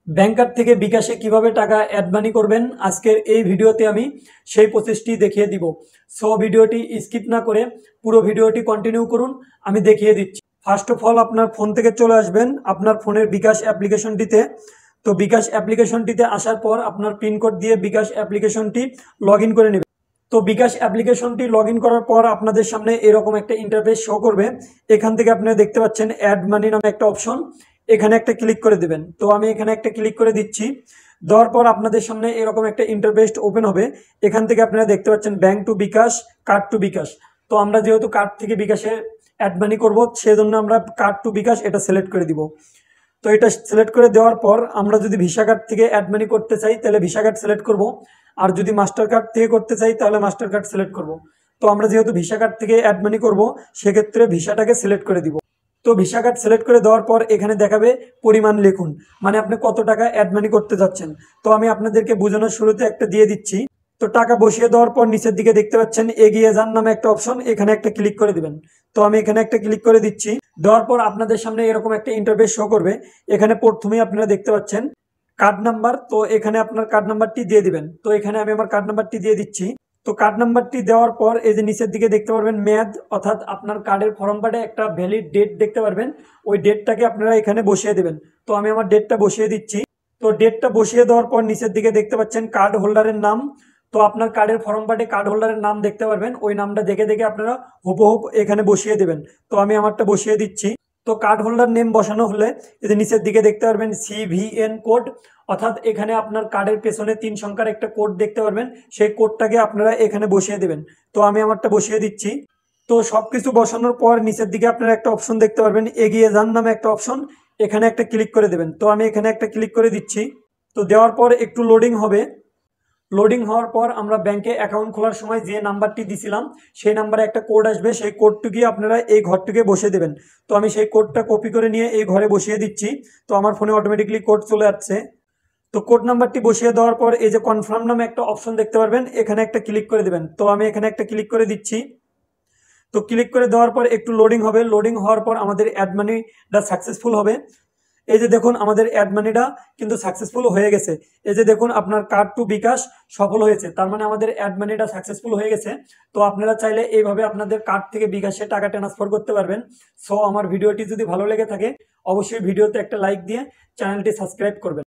ব্যাংকার থেকে বিকাশে কিভাবে টাকা অ্যাড মানি করবেন আজকের এই ভিডিওতে আমি সেই প্রসেসটি দেখিয়ে দিব। সো ভিডিওটি স্কিপ না করে পুরো ভিডিওটি কন্টিনিউ করুন, আমি দেখিয়ে দিচ্ছি। ফার্স্ট অফ অল আপনার ফোন থেকে চলে আসবেন আপনার ফোনের বিকাশ অ্যাপ্লিকেশনটিতে। তো বিকাশ অ্যাপ্লিকেশনটিতে আসার পর আপনার পিনকোড দিয়ে বিকাশ অ্যাপ্লিকেশনটি লগ ইন করে নেবেন। তো বিকাশ অ্যাপ্লিকেশনটি লগ ইন করার পর আপনাদের সামনে এরকম একটা ইন্টারফেস শো করবে। এখান থেকে আপনারা দেখতে পাচ্ছেন অ্যাড মানি নামে একটা অপশন, এখানে একটা ক্লিক করে দেবেন। তো আমি এখানে একটা ক্লিক করে দিচ্ছি। দেওয়ার পর আপনাদের সামনে এরকম একটা ইন্টারফেস ওপেন হবে। এখান থেকে আপনারা দেখতে পাচ্ছেন bank to bKash, card to bKash. তো আমরা যেহেতু কার্ড থেকে বিকাশে অ্যাড মানি করবো, সেজন্য আমরা কার্ড টু বিকাশ এটা সিলেক্ট করে দিব। তো এটা সিলেক্ট করে দেওয়ার পর আমরা যদি ভিসা কার্ড থেকে অ্যাড মানি করতে চাই তাহলে ভিসা কার্ড সিলেক্ট করব, আর যদি মাস্টার কার্ড থেকে করতে চাই তাহলে মাস্টার কার্ড সিলেক্ট করব। তো আমরা যেহেতু ভিসা কার্ড থেকে অ্যাড মানি করব, সেক্ষেত্রে ভিসাটাকে সিলেক্ট করে দিব। তো ভিসা কার্ড সিলেক্ট করে দেওয়ার পর এখানে দেখাবে পরিমাণ লিখুন, মানে আপনি কত টাকা অ্যাড মানি করতে যাচ্ছেন। তো আমি আপনাদেরকে বোঝানোর শুরুতে একটা দিয়ে দিচ্ছি। তো টাকা বসিয়ে দেওয়ার পর নিচের দিকে দেখতে পাচ্ছেন এগিয়ে যান নামে একটা অপশন, এখানে একটা ক্লিক করে দিবেন। তো আমি এখানে একটা ক্লিক করে দিচ্ছি। দেওয়ার পর আপনাদের সামনে এরকম একটা ইন্টারফেস শো করবে। এখানে প্রথমেই আপনারা দেখতে পাচ্ছেন কার্ড নাম্বার, তো এখানে আপনার কার্ড নাম্বারটি দিয়ে দিবেন। তো এখানে আমি আমার কার্ড নাম্বারটি দিয়ে দিচ্ছি। তো কার্ড নাম্বারটি দেওয়ার পর এই যে নিচের দিকে দেখতে পারবেন মেয়াদ, অর্থাৎ আপনার কার্ডের ফর্ম প্যাডে একটা ভ্যালিড ডেট দেখতে পারবেন। ওই ডেটটাকে আপনারা এখানে বসিয়ে দেবেন। তো আমি আমার ডেটটা বসিয়ে দিচ্ছি। তো ডেটটা বসিয়ে দেওয়ার পর নিচের দিকে দেখতে পাচ্ছেন কার্ড হোল্ডারের নাম। তো আপনার কার্ডের ফর্ম প্যাডে কার্ড হোল্ডারের নাম দেখতে পারবেন, ওই নামটা দেখে দেখে আপনারা হুবহু এখানে বসিয়ে দেবেন। তো আমি আমারটা বসিয়ে দিচ্ছি। তো কার্ড হোল্ডার নেম বসানো হলে এই যে নিচের দিকে দেখতে পারবেন সিভিএন কোড, অর্থাৎ এখানে আপনার কার্ডের পেছনে 3 সংখ্যার একটা কোড দেখতে পারবেন, সেই কোডটাকে আপনারা এখানে বসিয়ে দেবেন। তো আমি আমারটা বসিয়ে দিচ্ছি। তো সবকিছু বসানোর পর নিচের দিকে আপনারা একটা অপশন দেখতে পারবেন এগিয়ে যান নামে একটা অপশন, এখানে একটা ক্লিক করে দেবেন। তো আমি এখানে একটা ক্লিক করে দিচ্ছি। তো দেওয়ার পর একটু লোডিং হবে। লোডিং হওয়ার পর আমরা ব্যাংকে অ্যাকাউন্ট খোলার সময় যে নাম্বারটি দিছিলাম সেই নাম্বারে একটা কোড আসবে, সেই কোডটুকি আপনারা এই ঘরটিকে বসিয়ে দেবেন। তো আমি সেই কোডটা কপি করে নিয়ে এই ঘরে বসিয়ে দিচ্ছি। তো আমার ফোনে অটোমেটিকলি কোড চলে যাচ্ছে। তো কোড নাম্বারটি বসিয়ে দেওয়ার পর এই যে কনফার্ম নামে একটা অপশন দেখতে পারবেন, এখানে একটা ক্লিক করে দেবেন। তো আমি এখানে একটা ক্লিক করে দিচ্ছি। তো ক্লিক করে দেওয়ার পর একটু লোডিং হবে। লোডিং হওয়ার পর আমাদের অ্যাড মানিটা সাকসেসফুল হবে। এই যে দেখুন আমাদের অ্যাড মানিটা কিন্তু সাকসেসফুল হয়ে গেছে। এই যে দেখুন আপনার কার্ড টু বিকাশ সফল হয়েছে, তার মানে আমাদের অ্যাড মানিটা সাকসেসফুল হয়ে গেছে। তো আপনারা চাইলে এইভাবে আপনাদের কার্ড থেকে বিকাশে টাকা ট্রান্সফার করতে পারবেন। সো আমার ভিডিওটি যদি ভালো লেগে থাকে অবশ্যই ভিডিওতে একটা লাইক দিয়ে চ্যানেলটি সাবস্ক্রাইব করবেন।